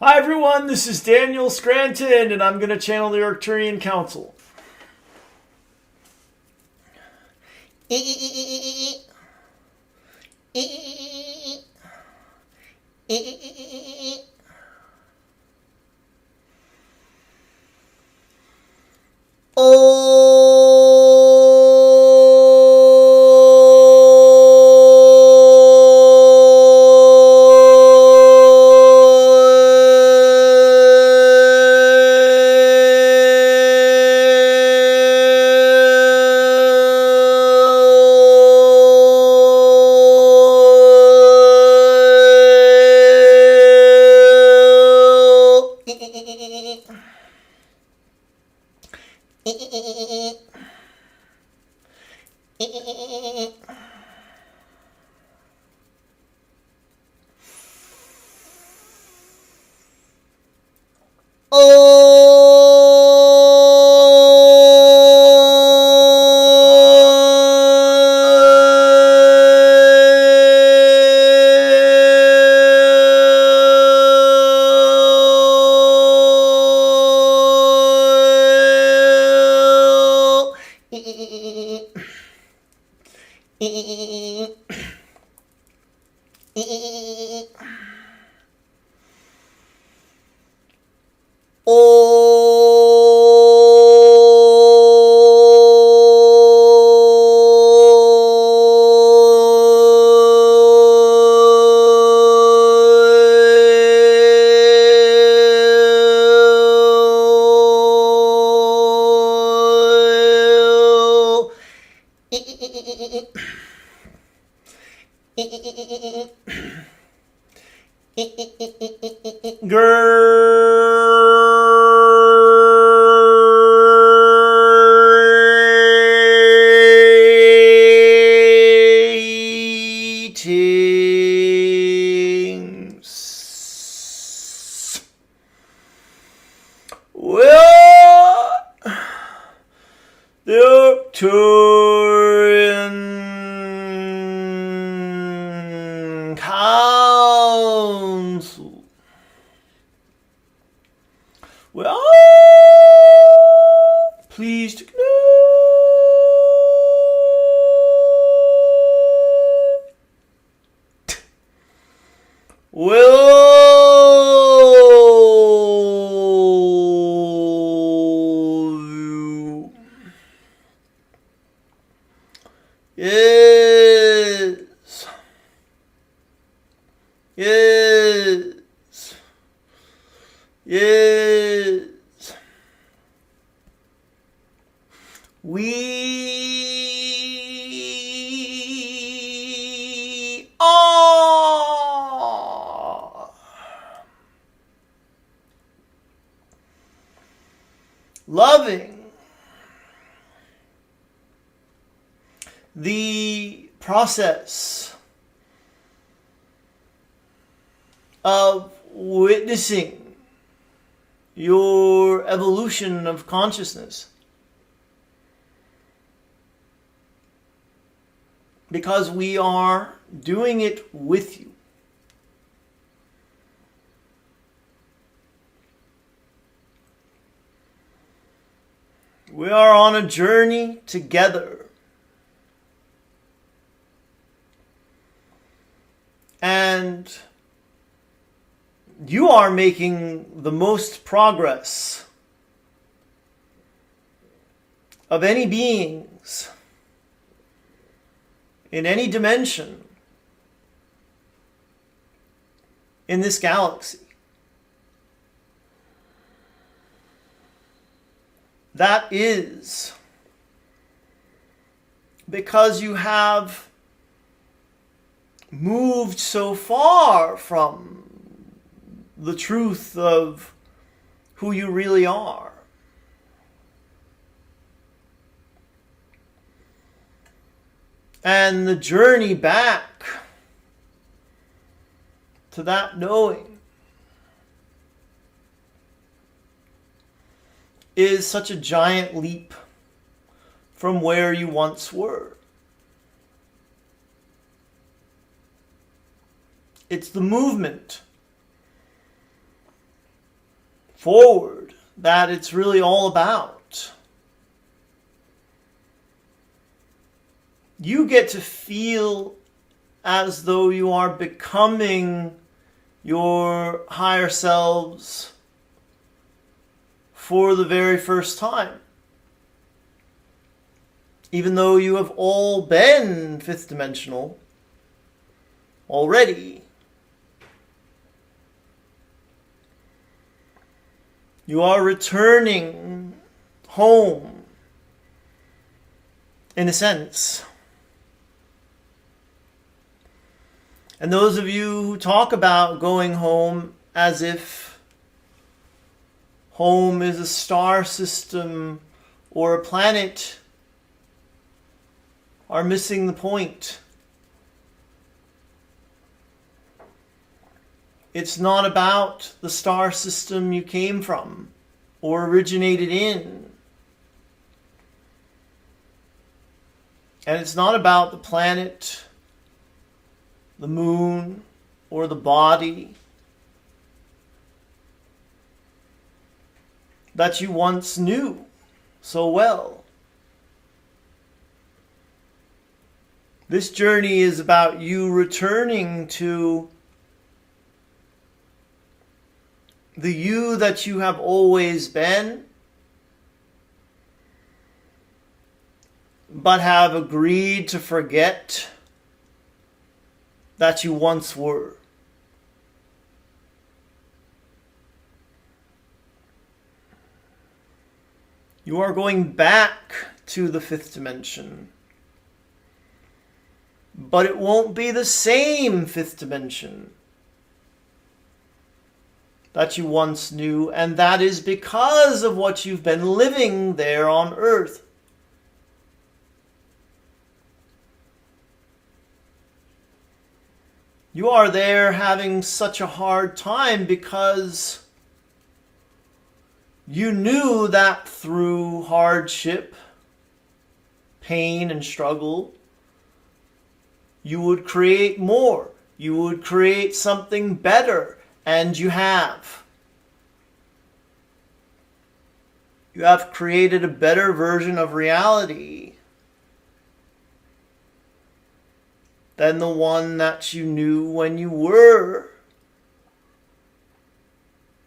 Hi everyone, this is Daniel Scranton, and I'm going to channel the Arcturian Council. Greetings. Well, the Arcturian Council. Well, pleased to connect. Yes. Yes. Yes. We are loving the process of witnessing your evolution of consciousness, because we are doing it with you. We are on a journey together. And you are making the most progress of any beings in any dimension in this galaxy. That is because you have moved so far from the truth of who you really are. And the journey back to that knowing is such a giant leap from where you once were. It's the movement forward that it's really all about. You get to feel as though you are becoming your higher selves for the very first time. Even though you have all been fifth dimensional already. You are returning home, in a sense. And those of you who talk about going home as if home is a star system or a planet are missing the point. It's not about the star system you came from or originated in. And it's not about the planet, the moon, or the body that you once knew so well. This journey is about you returning to the you that you have always been, but have agreed to forget that you once were. You are going back to the fifth dimension, but it won't be the same fifth dimension that you once knew, and that is because of what you've been living there on earth. You are there having such a hard time because you knew that through hardship, pain, and struggle, you would create more. You would create something better. And you have. You have created a better version of reality than the one that you knew when you were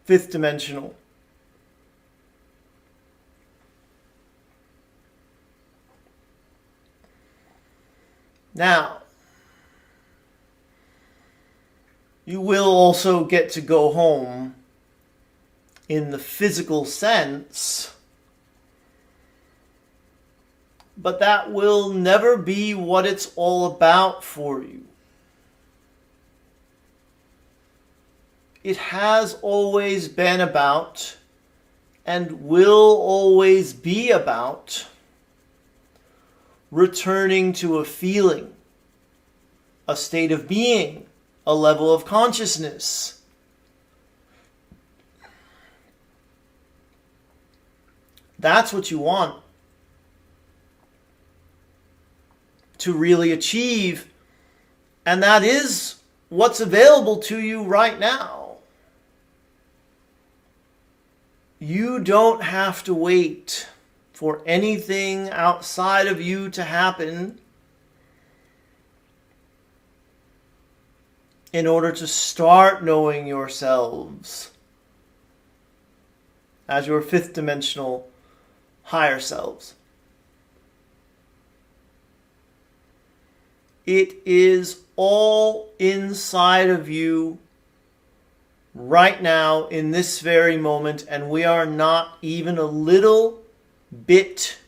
fifth dimensional. Now, you will also get to go home in the physical sense, but that will never be what it's all about for you. It has always been about, and will always be about, returning to a feeling, a state of being, a level of consciousness. That's what you want to really achieve, and that is what's available to you right now. You don't have to wait for anything outside of you to happen in order to start knowing yourselves as your fifth dimensional higher selves. It is all inside of you right now in this very moment, and we are not even a little bit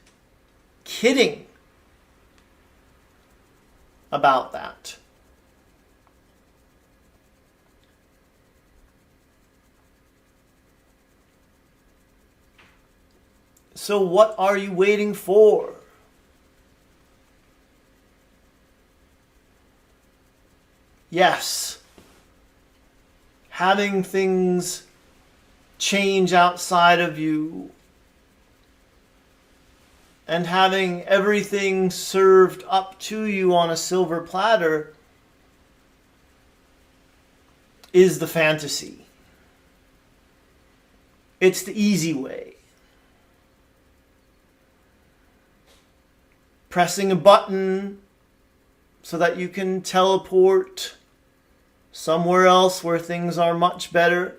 kidding about that. So what are you waiting for? Yes, having things change outside of you and having everything served up to you on a silver platter is the fantasy. It's the easy way. Pressing a button so that you can teleport somewhere else where things are much better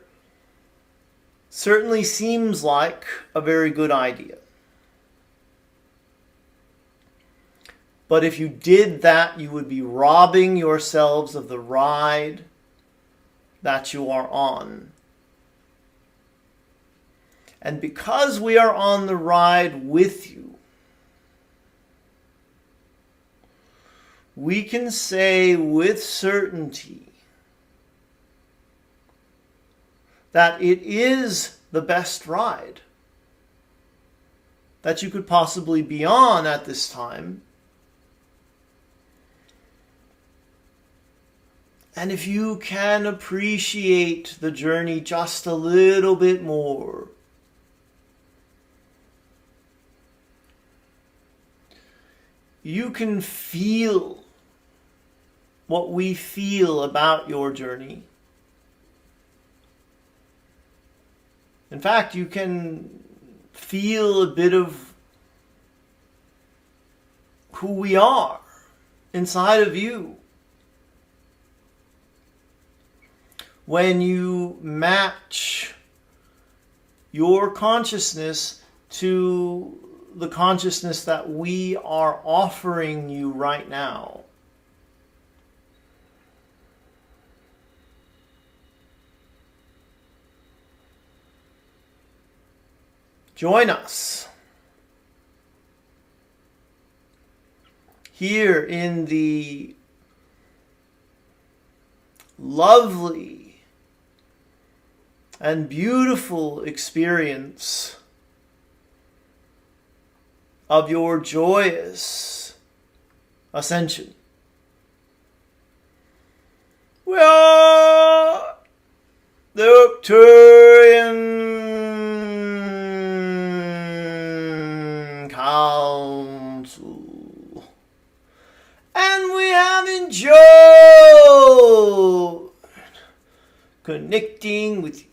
certainly seems like a very good idea. But if you did that, you would be robbing yourselves of the ride that you are on. And because we are on the ride with you, we can say with certainty that it is the best ride that you could possibly be on at this time. And if you can appreciate the journey just a little bit more, you can feel what we feel about your journey. In fact, you can feel a bit of who we are inside of you when you match your consciousness to the consciousness that we are offering you right now. Join us here in the lovely and beautiful experience of your joyous ascension. We are the Arcturian Council, and we have enjoyed connecting with you.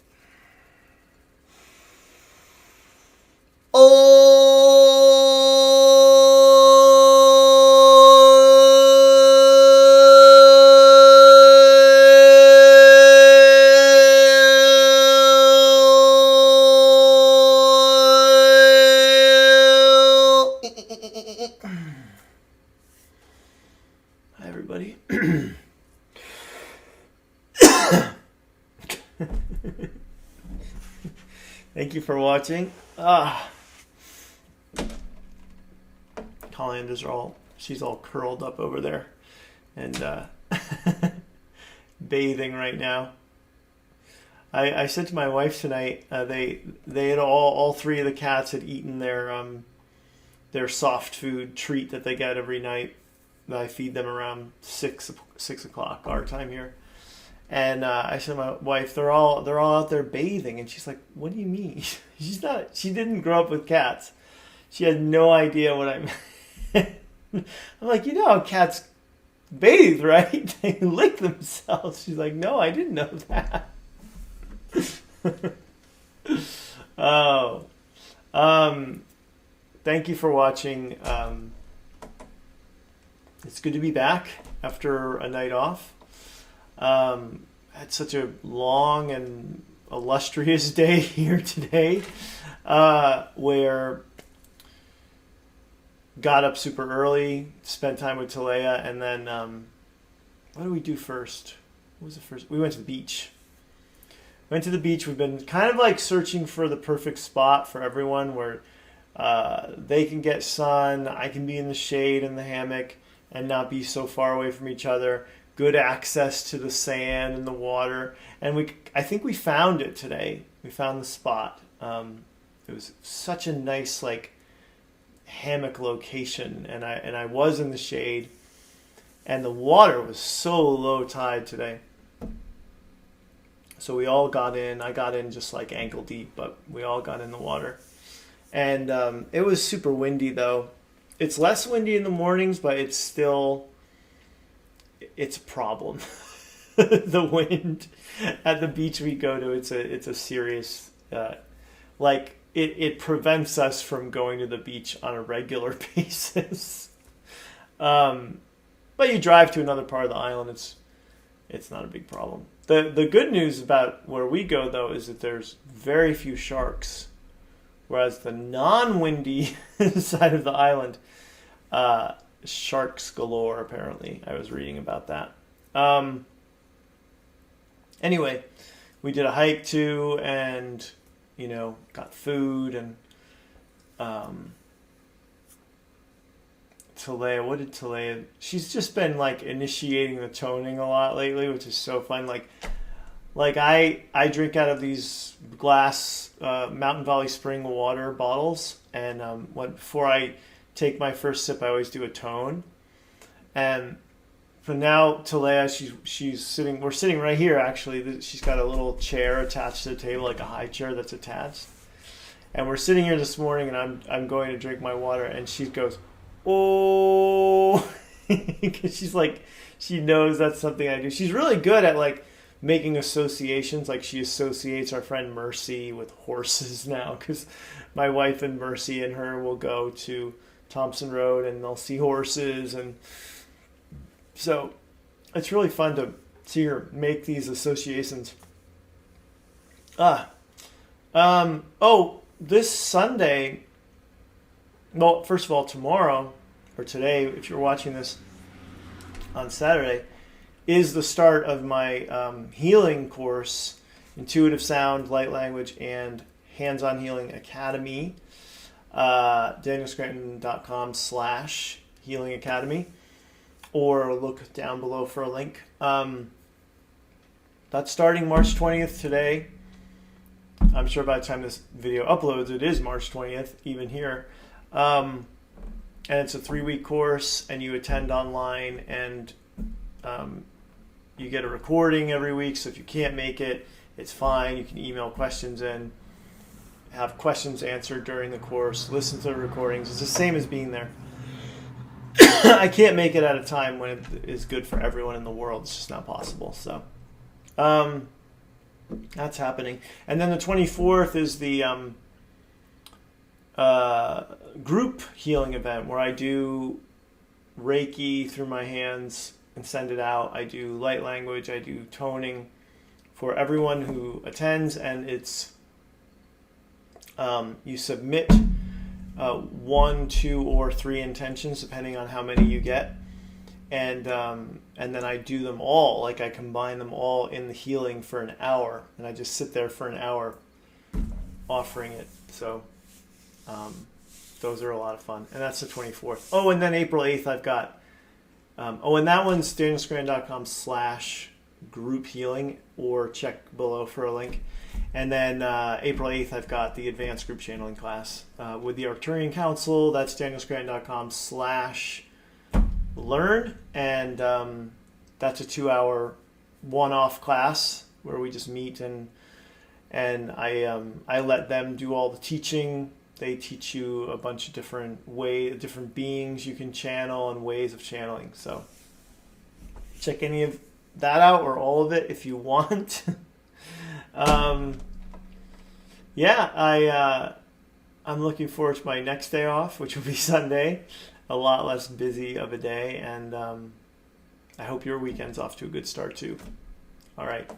Hi, everybody. Thank you for watching. Colleen she's all curled up over there and bathing right now. I said to my wife tonight, they had all three of the cats had eaten their soft food treat that they get every night. I feed them around 6 o'clock our time here. And I said to my wife, they're all out there bathing, and she's like, "What do you mean?" She didn't grow up with cats. She had no idea what I meant. I'm like, you know how cats bathe, right? They lick themselves. She's like, no, I didn't know that. Thank you for watching. It's good to be back after a night off. Had such a long and illustrious day here today, where got up super early, spent time with Talea, and then what did we do first? What was the first? We went to the beach. We've been kind of like searching for the perfect spot for everyone where they can get sun, I can be in the shade in the hammock and not be so far away from each other. Good access to the sand and the water. And I think we found it today. We found the spot. It was such a nice hammock location, and I was in the shade, and the water was so low tide today. So we all got in. I got in just like ankle deep, but we all got in the water. And it was super windy though. It's less windy in the mornings, but it's a problem. The wind at the beach we go to, it's a serious like it prevents us from going to the beach on a regular basis. But you drive to another part of the island, it's not a big problem. The good news about where we go, though, is that there's very few sharks, whereas the non-windy side of the island, sharks galore, apparently. I was reading about that. Anyway, we did a hike too, and, you know, got food, and Talea, what did Talea... She's just been, like, initiating the toning a lot lately, which is so fun. Like I drink out of these glass Mountain Valley Spring water bottles, and before I take my first sip, I always do a tone. And for now, Talea, she's sitting... We're sitting right here, actually. She's got a little chair attached to the table, like a high chair that's attached. And we're sitting here this morning, and I'm going to drink my water, and she goes, oh, because she's like, she knows that's something I do. She's really good at like making associations. Like she associates our friend Mercy with horses now, because my wife and Mercy and her will go to Thompson Road and they'll see horses, and so it's really fun to see her make these associations. This Sunday, well, first of all, tomorrow, or today, if you're watching this on Saturday, is the start of my healing course, Intuitive Sound, Light Language, and Hands-on Healing Academy. DanielScranton.com/Healing Academy, or look down below for a link. That's starting March 20th today. I'm sure by the time this video uploads, it is March 20th, even here. And it's a 3-week course, and you attend online, and you get a recording every week. So if you can't make it, it's fine. You can email questions in, have questions answered during the course, listen to the recordings. It's the same as being there. I can't make it at a time when it is good for everyone in the world. It's just not possible. So that's happening. And then the 24th is the group healing event, where I do Reiki through my hands and send it out. I do light language. I do toning for everyone who attends, and it's you submit 1, 2, or 3 intentions depending on how many you get, and then I do them all. Like I combine them all in the healing for an hour, and I just sit there for an hour offering it. So those are a lot of fun, and that's the 24th. Oh, and then April 8th I've got and that one's DanielScranton.com/group healing, or check below for a link. And then April 8th I've got the advanced group channeling class with the Arcturian Council. That's DanielScranton.com/learn, and that's a 2-hour one-off class where we just meet, and I let them do all the teaching. They teach you a bunch of different beings you can channel and ways of channeling. So check any of that out, or all of it if you want. I'm looking forward to my next day off, which will be Sunday. A lot less busy of a day, and I hope your weekend's off to a good start too. All right.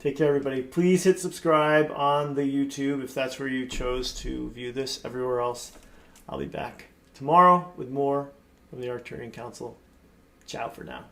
Take care, everybody. Please hit subscribe on the YouTube if that's where you chose to view this. Everywhere else, I'll be back tomorrow with more from the Arcturian Council. Ciao for now.